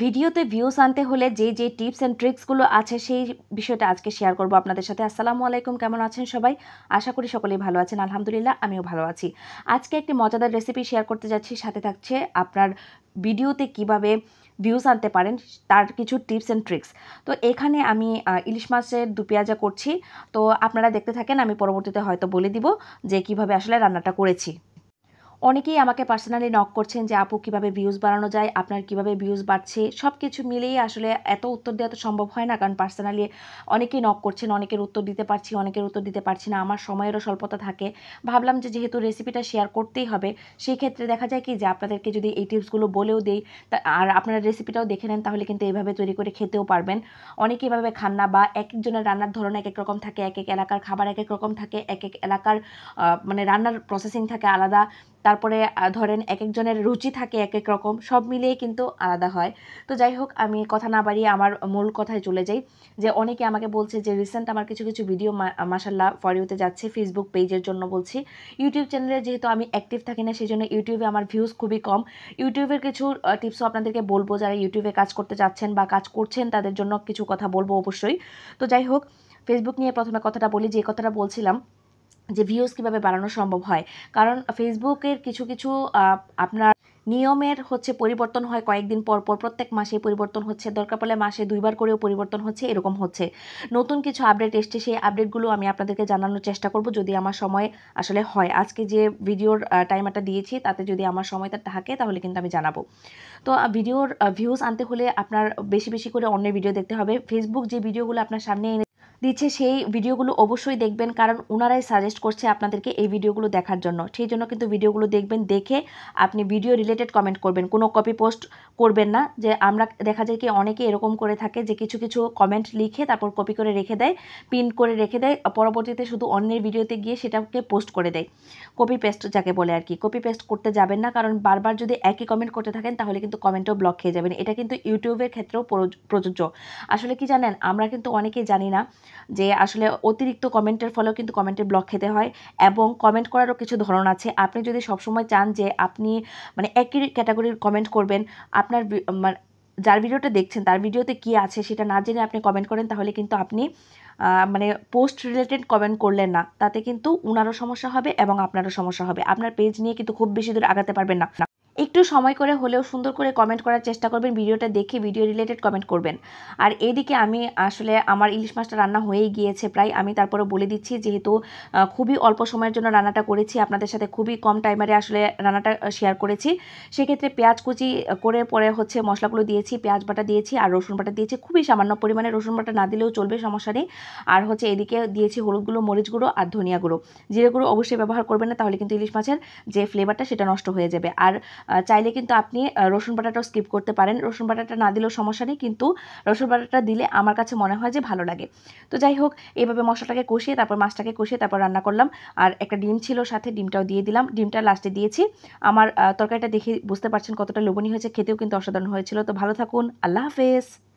ভিডিওতে ভিউজ আনতে হলে যে টিপস অ্যান্ড ট্রিক্সগুলো আছে সেই বিষয়টা আজকে শেয়ার করব আপনাদের সাথে। আসসালামু আলাইকুম, কেমন আছেন সবাই? আশা করি সকলেই ভালো আছেন। আলহামদুলিল্লাহ, আমিও ভালো আছি। আজকে একটি মজাদার রেসিপি শেয়ার করতে যাচ্ছি, সাথে থাকছে আপনার ভিডিওতে কিভাবে ভিউজ আনতে পারেন তার কিছু টিপস অ্যান্ড ট্রিক্স। তো এখানে আমি ইলিশ মাছের দু পেঁয়াজা করছি। তো আপনারা দেখতে থাকেন, আমি পরবর্তীতে হয়তো বলে দিব যে কিভাবে আসলে রান্নাটা করেছি। অনেকেই আমাকে পার্সোনালি নক করছেন যে আপু কিভাবে ভিউজ বাড়ানো যায়, আপনার কিভাবে ভিউজ বাড়ছে, সব কিছু মিলেই আসলে এত উত্তর দেওয়া তো সম্ভব হয় না, কারণ পার্সোনালি অনেকেই নক করছেন, অনেকের উত্তর দিতে পারছি, অনেকের উত্তর দিতে পারছি না, আমার সময়েরও স্বল্পতা থাকে। ভাবলাম যে যেহেতু রেসিপিটা শেয়ার করতেই হবে, সেই ক্ষেত্রে দেখা যায় কি যে আপনাদেরকে যদি এই টিপসগুলো বলেও দেই আর আপনারা রেসিপিটাও দেখে নেন, তাহলে কিন্তু এইভাবে তৈরি করে খেতেও পারবেন। অনেকে এভাবে খান না, বা এক একজনের রান্নার ধরন এক এক রকম থাকে, এক এক এলাকার খাবার এক এক রকম থাকে, এক এক এলাকার মানে রান্নার প্রসেসিং থাকে আলাদা। তারপরে ধরেন একেকজনের রুচি থাকে এক এক রকম, সব মিলিয়ে কিন্তু আলাদা হয়। তো যাই হোক, আমি কথা না বাড়িয়ে আমার মূল কথায় চলে যাই। যে অনেকে আমাকে বলছে যে রিসেন্ট আমার কিছু কিছু ভিডিও মাশাল্লাহ ফর ইউতে যাচ্ছে, ফেসবুক পেজের জন্য বলছি। ইউটিউব চ্যানেলে যেহেতু আমি অ্যাক্টিভ থাকি না, সেই জন্য ইউটিউবে আমার ভিউজ খুবই কম। ইউটিউবের কিছু টিপসও আপনাদেরকে বলবো, যারা ইউটিউবে কাজ করতে চাচ্ছেন বা কাজ করছেন তাদের জন্য কিছু কথা বলবো অবশ্যই। তো যাই হোক, ফেসবুক নিয়ে প্রথমে কথাটা বলি, যে কথাটা বলছিলাম যে ভিউজ কীভাবে বাড়ানো সম্ভব হয়। কারণ ফেসবুকের কিছু কিছু আপনার নিয়মের পরিবর্তন হয় কয়েকদিন পর পর, প্রত্যেক মাসে পরিবর্তন হচ্ছে, দরকার পড়লে মাসে 2 বার করেও পরিবর্তন হচ্ছে, এরকম হচ্ছে। নতুন কিছু আপডেট এসছে, সেই আপডেটগুলো আমি আপনাদেরকে জানানোর চেষ্টা করব যদি আমার সময় আসলে হয়। আজকে যে ভিডিওর টাইমারটা দিয়েছি তাতে যদি আমার সময়টা থাকে তাহলে কিন্তু আমি জানাবো। তো ভিডিওর ভিউজ আনতে হলে আপনার বেশি বেশি করে অন্যের ভিডিও দেখতে হবে। ফেসবুক যে ভিডিওগুলো আপনার সামনে এনে দিচ্ছে সেই ভিডিওগুলো অবশ্যই দেখবেন, কারণ ওনারাই সাজেস্ট করছে আপনাদেরকে এই ভিডিওগুলো দেখার জন্য। সেই জন্য কিন্তু ভিডিওগুলো দেখবেন, দেখে আপনি ভিডিও রিলেটেড কমেন্ট করবেন, কোনো কপি পোস্ট করবেন না। যে আমরা দেখা যায় কি অনেকে এরকম করে থাকে যে কিছু কিছু কমেন্ট লিখে তারপর কপি করে রেখে দেয়, পিন করে রেখে দেয়, পরবর্তীতে শুধু অন্যের ভিডিওতে গিয়ে সেটাকে পোস্ট করে দেয়। কপি পেস্ট যাকে বলে আর কি, কপি পেস্ট করতে যাবেন না, কারণ বারবার যদি একই কমেন্ট করতে থাকেন তাহলে কিন্তু কমেন্টও ব্লক খেয়ে যাবেন। এটা কিন্তু ইউটিউবের ক্ষেত্রেও প্রযোজ্য। আসলে কি জানেন, আমরা কিন্তু অনেকেই জানি না যে আসলে অতিরিক্ত কমেন্টের ফলেও কিন্তু কমেন্টের ব্লক খেতে হয়, এবং কমেন্ট করারও কিছু ধরন আছে। আপনি যদি সবসময় চান যে আপনি মানে একই ক্যাটাগরির কমেন্ট করবেন, আপনার যার ভিডিওটা দেখছেন তার ভিডিওতে কি আছে সেটা না জেনে আপনি কমেন্ট করেন, তাহলে কিন্তু আপনি মানে পোস্ট রিলেটেড কমেন্ট করলেন না, তাতে কিন্তু উনারও সমস্যা হবে এবং আপনারও সমস্যা হবে। আপনার পেজ নিয়ে কিন্তু খুব বেশি দূর আগাতে পারবেন না। একটু সময় করে হলেও সুন্দর করে কমেন্ট করার চেষ্টা করবেন, ভিডিওটা দেখে ভিডিও রিলেটেড কমেন্ট করবেন। আর এদিকে আমি আসলে আমার ইলিশ মাছটা রান্না হয়েই গিয়েছে প্রায়, আমি তারপরে বলে দিচ্ছি, যেহেতু খুবই অল্প সময়ের জন্য রান্নাটা করেছি, আপনাদের সাথে খুবই কম টাইমারে আসলে রান্নাটা শেয়ার করেছি। সেক্ষেত্রে পেঁয়াজ কুচি করে পরে মশলাগুলো দিয়েছি, পেঁয়াজ বাটা দিয়েছি আর রসুন বাটা দিয়েছি, খুবই সামান্য পরিমাণে, রসুন বাটা না দিলেও চলবে, সমস্যা নেই। আর এদিকে দিয়েছি হলুদ গুঁড়ো, মরিচ গুঁড়ো আর ধনিয়া গুঁড়ো। জিরে গুঁড়ো অবশ্যই ব্যবহার করবেন না, তাহলে কিন্তু ইলিশ মাছের যে ফ্লেভারটা সেটা নষ্ট হয়ে যাবে। আর চাইলে কিন্তু আপনি রসুন বাটাটাও স্কিপ করতে পারেন, রসুন বাটাটা না দিলেও সমস্যা নেই, কিন্তু রসুন বাটাটা দিলে আমার কাছে মনে হয় যে ভালো লাগে। তো যাই হোক, এইভাবে মশলাটাকে কষিয়ে তারপর মাছটাকে কষিয়ে তারপর রান্না করলাম। আর একটা ডিম ছিল সাথে, ডিমটাও দিয়ে দিলাম, ডিমটা লাস্টে দিয়েছি। আমার তরকারিটা দেখে বুঝতে পারছেন কতটা লোভনীয় হয়েছে, খেতেও কিন্তু অসাধারণ হয়েছিল। তো ভালো থাকুন, আল্লাহ হাফেজ।